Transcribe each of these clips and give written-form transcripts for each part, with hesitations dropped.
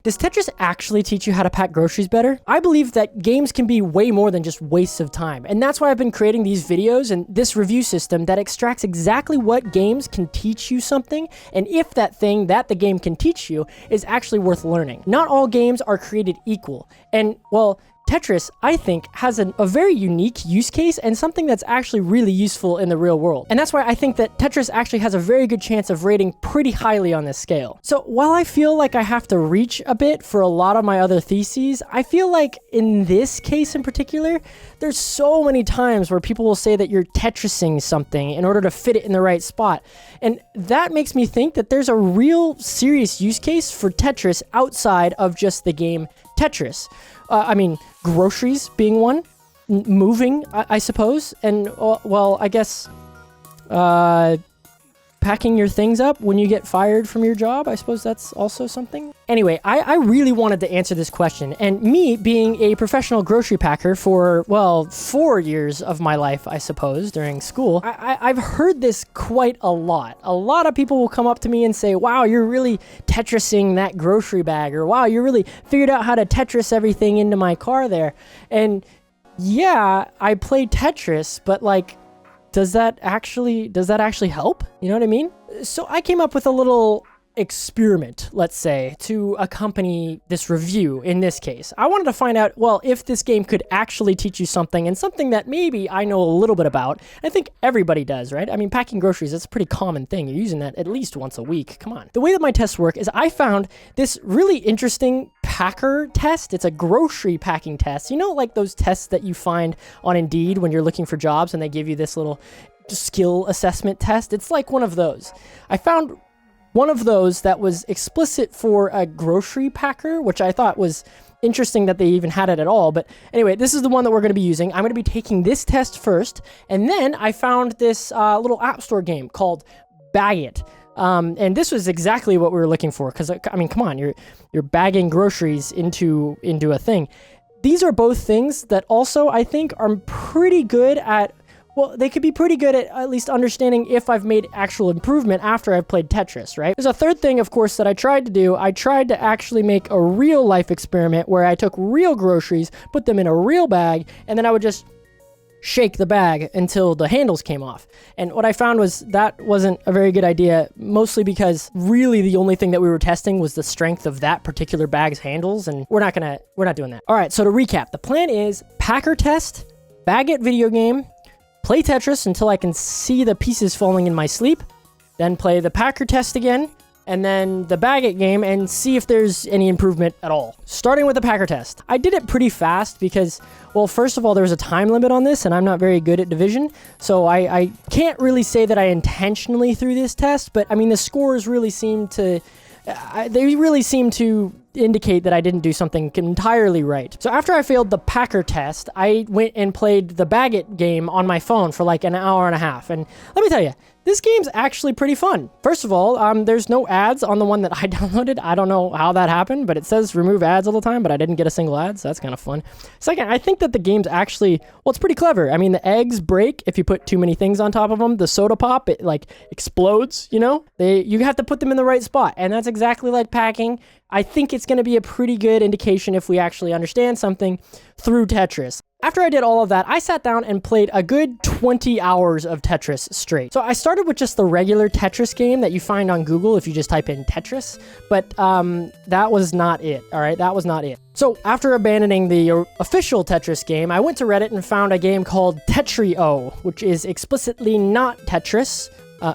Does Tetris actually teach you how to pack groceries better? I believe that games can be way more than just wastes of time. And that's why I've been creating these videos and this review system that extracts exactly what games can teach you something, and if that thing that the game can teach you is actually worth learning. Not all games are created equal. And, well, Tetris, I think, has a very unique use case and something that's actually really useful in the real world. And that's why I think that Tetris actually has a very good chance of rating pretty highly on this scale. So while I feel like I have to reach a bit for a lot of my other theses, I feel like in this case in particular, there's so many times where people will say that you're Tetrising something in order to fit it in the right spot. And that makes me think that there's a real serious use case for Tetris outside of just the game Tetris. I mean, groceries being one, moving, I suppose, and, well, I guess, packing your things up when you get fired from your job, I suppose that's also something. Anyway, I really wanted to answer this question, and me being a professional grocery packer for, well, 4 years of my life, I suppose, during school, I've heard this quite a lot. A lot of people will come up to me and say, wow, you're really Tetrising that grocery bag, or wow, you really figured out how to Tetris everything into my car there. And yeah, I play Tetris, but like, does that actually help? You know what I mean? So I came up with a little experiment, let's say, to accompany this review in this case. I wanted to find out, well, if this game could actually teach you something, and something that maybe I know a little bit about. I think everybody does, right? I mean, packing groceries, that's a pretty common thing. You're using that at least once a week. Come on. The way that my tests work is I found this really interesting packer test. It's a grocery packing test. You know, like those tests that you find on Indeed when you're looking for jobs and they give you this little skill assessment test? It's like one of those. I found one of those that was explicit for a grocery packer, which I thought was interesting that they even had it at all. But anyway, this is the one that we're going to be using. I'm going to be taking this test first, and then I found this little app store game called Bag It. And this was exactly what we were looking for, because, I mean, come on, you're bagging groceries into a thing. These are both things that also, I think, are pretty good at, well, they could be pretty good at least understanding if I've made actual improvement after I've played Tetris, right? There's a third thing, of course, that I tried to do. I tried to actually make a real life experiment where I took real groceries, put them in a real bag, and then I would just shake the bag until the handles came off. And what I found was that wasn't a very good idea, mostly because really the only thing that we were testing was the strength of that particular bag's handles, and we're not doing that. All right, so to recap, the plan is packer test, Bag It video game, play Tetris until I can see the pieces falling in my sleep, then play the packer test again, and then the Bag It game and see if there's any improvement at all. Starting with the packer test. I did it pretty fast because, well, first of all, there was a time limit on this and I'm not very good at division, so I can't really say that I intentionally threw this test, but I mean, the scores really seem to indicate that I didn't do something entirely right. So after I failed the packer test, I went and played the Bag It game on my phone for like an hour and a half. And let me tell you, this game's actually pretty fun. First of all, there's no ads on the one that I downloaded. I don't know how that happened, but it says remove ads all the time, but I didn't get a single ad, so that's kind of fun. Second, I think that the game's actually, well, it's pretty clever. I mean, the eggs break if you put too many things on top of them. The soda pop, it like explodes, you know? You have to put them in the right spot, and that's exactly like packing. I think it's going to be a pretty good indication if we actually understand something through Tetris. After I did all of that, I sat down and played a good 20 hours of Tetris straight. So I started with just the regular Tetris game that you find on Google if you just type in Tetris, but that was not it, all right? That was not it. So after abandoning the official Tetris game, I went to Reddit and found a game called Tetrio, which is explicitly not Tetris,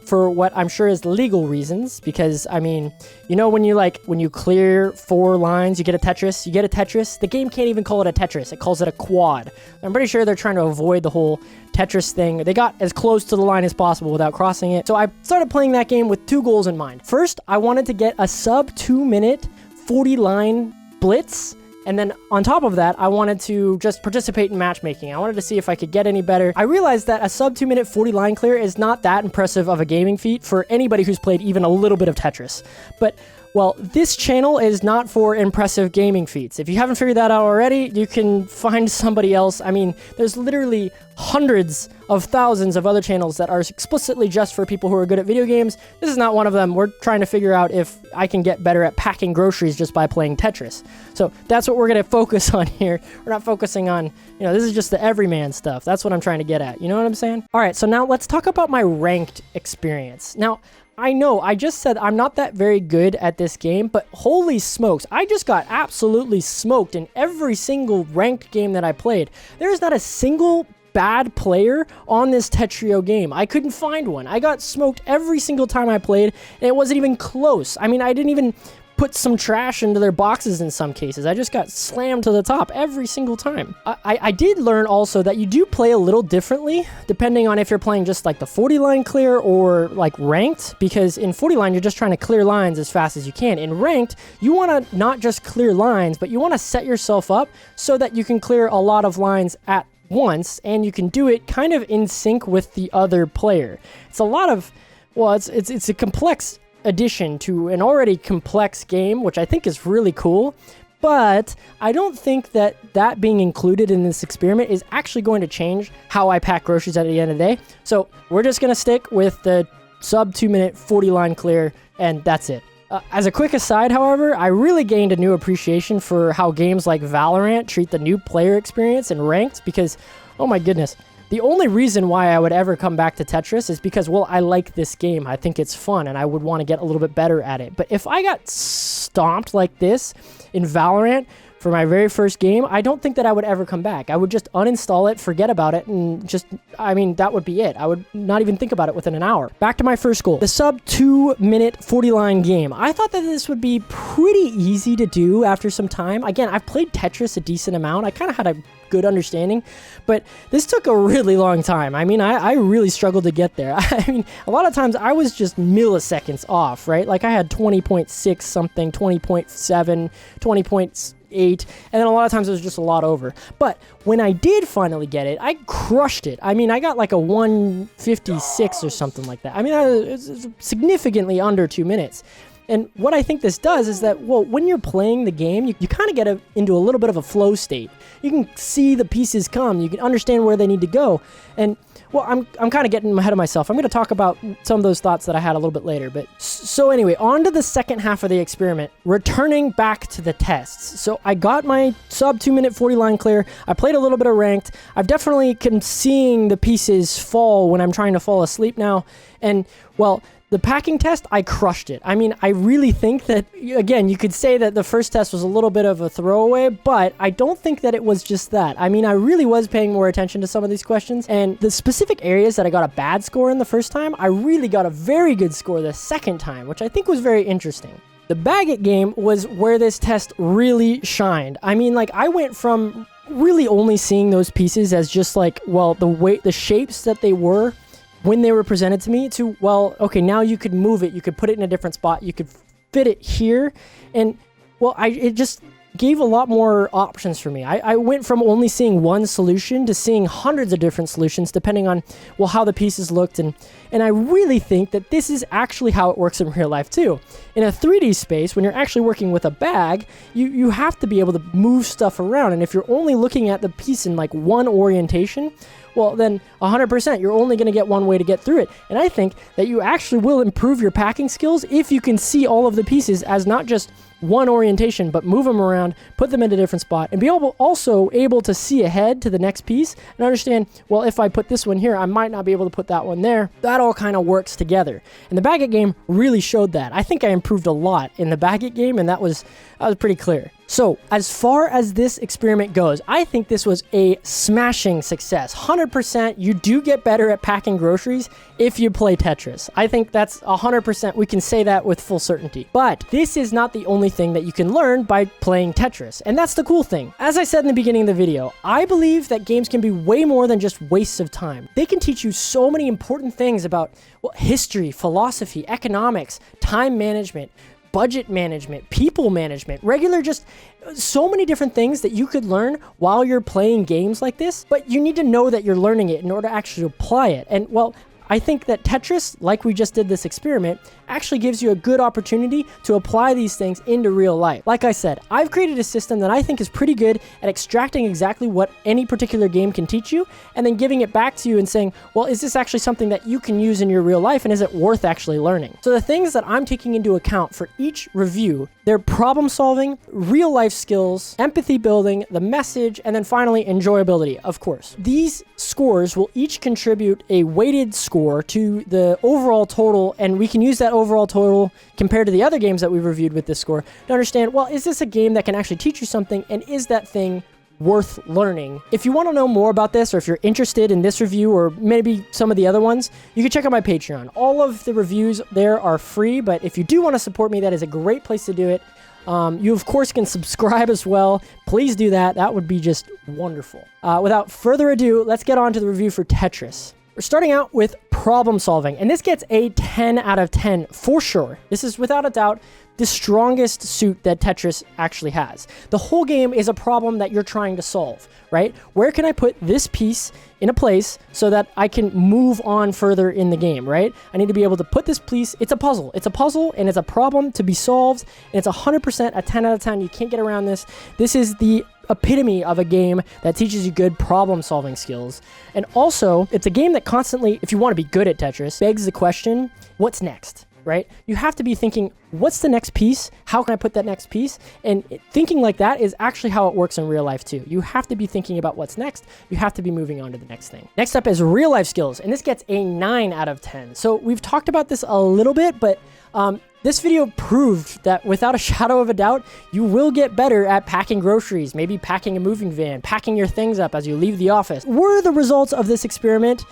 for what I'm sure is legal reasons, because, I mean, you know, when you clear 4 lines, you get a Tetris. The game can't even call it a Tetris. It calls it a quad. I'm pretty sure they're trying to avoid the whole Tetris thing. They got as close to the line as possible without crossing it. So I started playing that game with 2 goals in mind. First, I wanted to get a sub 2 minute 40 line blitz. And then on top of that, I wanted to just participate in matchmaking. I wanted to see if I could get any better. I realized that a sub 2 minute 40 line clear is not that impressive of a gaming feat for anybody who's played even a little bit of Tetris. But Well, this channel is not for impressive gaming feats. If you haven't figured that out already, you can find somebody else. I mean, there's literally hundreds of thousands of other channels that are explicitly just for people who are good at video games. This is not one of them. We're trying to figure out if I can get better at packing groceries just by playing Tetris. So that's what we're going to focus on here. We're not focusing on, this is just the everyman stuff. That's what I'm trying to get at. You know what I'm saying? All right, so now let's talk about my ranked experience. Now, I know I just said I'm not that very good at this game, but holy smokes, I just got absolutely smoked in every single ranked game that I played. There is not a single bad player on this Tetrio game. I couldn't find one. I got smoked every single time I played, and it wasn't even close. I mean, I didn't even put some trash into their boxes in some cases. I just got slammed to the top every single time. I did learn also that you do play a little differently depending on if you're playing just like the 40 line clear or like ranked, because in 40 line you're just trying to clear lines as fast as you can. In ranked, you want to not just clear lines, but you want to set yourself up so that you can clear a lot of lines at once, and you can do it kind of in sync with the other player. It's a lot of, well, it's a complex addition to an already complex game, which I think is really cool, but I don't think that being included in this experiment is actually going to change how I pack groceries at the end of the day. So we're just going to stick with the sub 2 minute 40 line clear, and that's it. As a quick aside, however, I really gained a new appreciation for how games like Valorant treat the new player experience in ranked, because, oh my goodness, the only reason why I would ever come back to Tetris is because, well, I like this game. I think it's fun, and I would want to get a little bit better at it. But if I got stomped like this in Valorant for my very first game, I don't think that I would ever come back. I would just uninstall it, forget about it, and just, I mean, that would be it. I would not even think about it within an hour. Back to my first goal, the sub 2 minute 40 line game. I thought that this would be pretty easy to do after some time. Again, I've played Tetris a decent amount. I kind of had a good understanding, but this took a really long time. I mean, I really struggled to get there. I mean, a lot of times I was just milliseconds off, right? Like I had 20.6 something, 20.7, 20.8, and then a lot of times it was just a lot over. But when I did finally get it, I crushed it. I mean, I got like a 156 or something like that. I mean, it's significantly under 2 minutes. And what I think this does is that, well, when you're playing the game, you kind of get into a little bit of a flow state. You can see the pieces come. You can understand where they need to go. And, well, I'm kind of getting ahead of myself. I'm going to talk about some of those thoughts that I had a little bit later. But so anyway, on to the second half of the experiment, returning back to the tests. So I got my sub 2 minute 40 line clear. I played a little bit of ranked. I've definitely been seeing the pieces fall when I'm trying to fall asleep now. And, well, the packing test, I crushed it. I mean, I really think that, again, you could say that the first test was a little bit of a throwaway, but I don't think that it was just that. I mean, I really was paying more attention to some of these questions, and the specific areas that I got a bad score in the first time, I really got a very good score the second time, which I think was very interesting. The Baguette game was where this test really shined. I mean, like, I went from really only seeing those pieces as just like, well, the shapes that they were when they were presented to me to, well, okay, now you could move it, you could put it in a different spot, you could fit it here, and, well, it just gave a lot more options for me. I went from only seeing one solution to seeing hundreds of different solutions depending on, well, how the pieces looked, and I really think that this is actually how it works in real life too. In a 3D space, when you're actually working with a bag, you have to be able to move stuff around, and if you're only looking at the piece in like one orientation, well, then 100%, you're only going to get one way to get through it. And I think that you actually will improve your packing skills if you can see all of the pieces as not just one orientation, but move them around, put them in a different spot, and be also able to see ahead to the next piece and understand, well, if I put this one here, I might not be able to put that one there. That all kind of works together. And the Baguette game really showed that. I think I improved a lot in the Baguette game, and that was pretty clear. So, as far as this experiment goes, I think this was a smashing success. 100%, you do get better at packing groceries if you play Tetris. I think that's 100%, we can say that with full certainty. But this is not the only thing that you can learn by playing Tetris, and that's the cool thing. As I said in the beginning of the video, I believe that games can be way more than just wastes of time. They can teach you so many important things about, well, history, philosophy, economics, time management, budget management, people management, just so many different things that you could learn while you're playing games like this, but you need to know that you're learning it in order to actually apply it. And, well, I think that Tetris, like we just did this experiment, actually gives you a good opportunity to apply these things into real life. Like I said, I've created a system that I think is pretty good at extracting exactly what any particular game can teach you, and then giving it back to you and saying, well, is this actually something that you can use in your real life, and is it worth actually learning? So the things that I'm taking into account for each review, they're problem solving, real life skills, empathy building, the message, and then finally enjoyability, of course. These scores will each contribute a weighted score to the overall total, and we can use that overall total compared to the other games that we've reviewed with this score to understand, well, is this a game that can actually teach you something, and is that thing worth learning? If you want to know more about this, or if you're interested in this review or maybe some of the other ones, you can check out my Patreon. All of the reviews there are free, but if you do want to support me, that is a great place to do it. You of course can subscribe as well. Please do that. That would be just wonderful. Without further ado, let's get on to the review for Tetris. We're starting out with problem solving, and this gets a 10 out of 10 for sure. This is without a doubt the strongest suit that Tetris actually has. The whole game is a problem that you're trying to solve, right? Where can I put this piece in a place so that I can move on further in the game, right? I need to be able to put this piece, it's a puzzle. It's a puzzle and it's a problem to be solved, and it's 100% a 10 out of 10. You can't get around this. This is the epitome of a game that teaches you good problem solving skills. And also, it's a game that constantly, if you want to be good at Tetris, begs the question, what's next? Right? You have to be thinking, what's the next piece? How can I put that next piece? And thinking like that is actually how it works in real life too. You have to be thinking about what's next. You have to be moving on to the next thing. Next up is real life skills, and this gets a 9 out of 10. So we've talked about this a little bit, but this video proved that without a shadow of a doubt, you will get better at packing groceries, maybe packing a moving van, packing your things up as you leave the office. Were the results of this experiment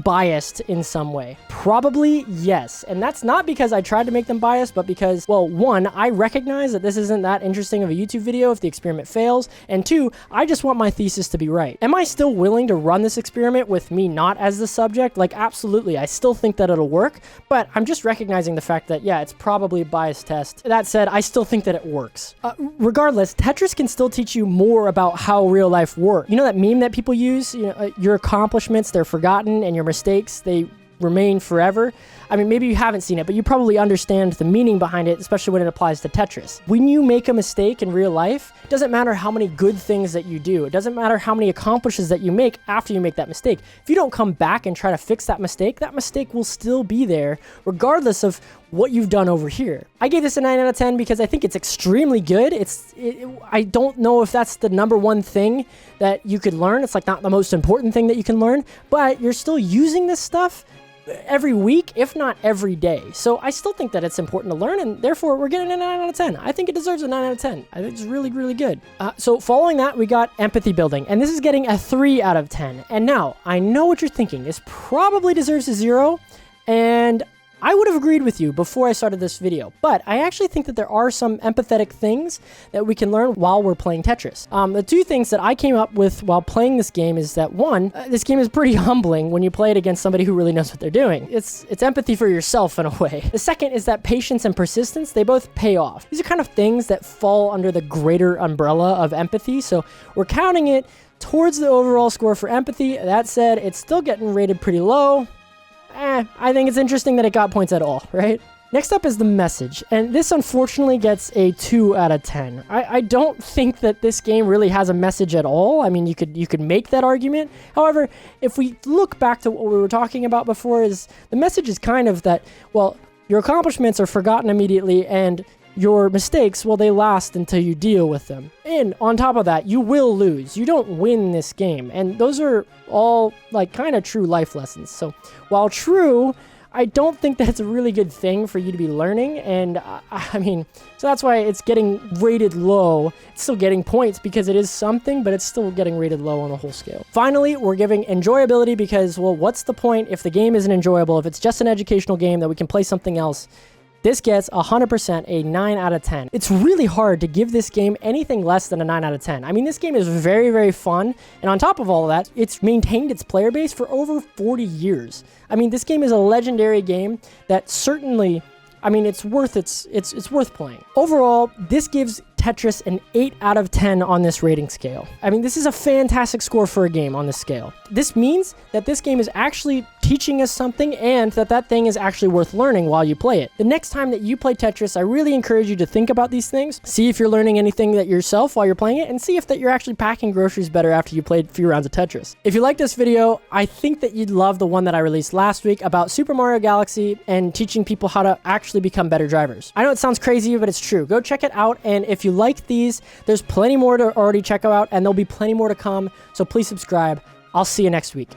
biased in some way? Probably yes. And that's not because I tried to make them biased, but because, well, one, I recognize that this isn't that interesting of a YouTube video if the experiment fails, and two, I just want my thesis to be right. Am I still willing to run this experiment with me not as the subject? Like, absolutely. I still think that it'll work, but I'm just recognizing the fact that, yeah, it's probably a biased test. That said, I still think that it works. Regardless, Tetris can still teach you more about how real life works. You know that meme that people use? You know, your accomplishments, they're forgotten, and your mistakes, they remain forever. I mean, maybe you haven't seen it, but you probably understand the meaning behind it, especially when it applies to Tetris. When you make a mistake in real life, it doesn't matter how many good things that you do. It doesn't matter how many accomplishments that you make after you make that mistake. If you don't come back and try to fix that mistake will still be there, regardless of what you've done over here. I gave this a 9 out of 10 because I think it's extremely good. I don't know if that's the number one thing that you could learn. It's like not the most important thing that you can learn, but you're still using this stuff every week, if not every day. So I still think that it's important to learn, and therefore we're getting a 9 out of 10. I think it deserves a 9 out of 10. I think it's really, really good. So following that, we got empathy building, and this is getting a 3 out of 10. And now, I know what you're thinking. This probably deserves a 0, and I would have agreed with you before I started this video, but I actually think that there are some empathetic things that we can learn while we're playing Tetris. The two things that I came up with while playing this game is that one, this game is pretty humbling when you play it against somebody who really knows what they're doing. It's empathy for yourself in a way. The second is that patience and persistence, they both pay off. These are kind of things that fall under the greater umbrella of empathy, so we're counting it towards the overall score for empathy. That said, it's still getting rated pretty low. I think it's interesting that it got points at all, right? Next up is the message, and this unfortunately gets a 2 out of 10. I don't think that this game really has a message at all. I mean, you could make that argument. However, if we look back to what we were talking about before, is the message is kind of that, well, your accomplishments are forgotten immediately, and your mistakes, well, they last until you deal with them. And on top of that, you will lose. You don't win this game. And those are all like kind of true life lessons. So while true, I don't think that's a really good thing for you to be learning. And I mean, so that's why it's getting rated low. It's still getting points because it is something, but it's still getting rated low on the whole scale. Finally, we're giving enjoyability because, well, what's the point if the game isn't enjoyable? If it's just an educational game that we can play something else, this gets 100% a 9 out of 10. It's really hard to give this game anything less than a 9 out of 10. I mean, this game is very, very fun. And on top of all of that, it's maintained its player base for over 40 years. I mean, this game is a legendary game that certainly, I mean, it's worth playing. Overall, this gives Tetris an 8 out of 10 on this rating scale. I mean, this is a fantastic score for a game on this scale. this means that this game is actually teaching us something and that thing is actually worth learning while you play it. The next time that you play Tetris, I really encourage you to think about these things, see if you're learning anything that yourself while you're playing it, and see if that you're actually packing groceries better after you played a few rounds of Tetris. If you like this video, I think that you'd love the one that I released last week about Super Mario Galaxy and teaching people how to actually become better drivers. I know it sounds crazy, but it's true. Go check it out, and if you like these, there's plenty more to already check out, and there'll be plenty more to come, so please subscribe. I'll see you next week.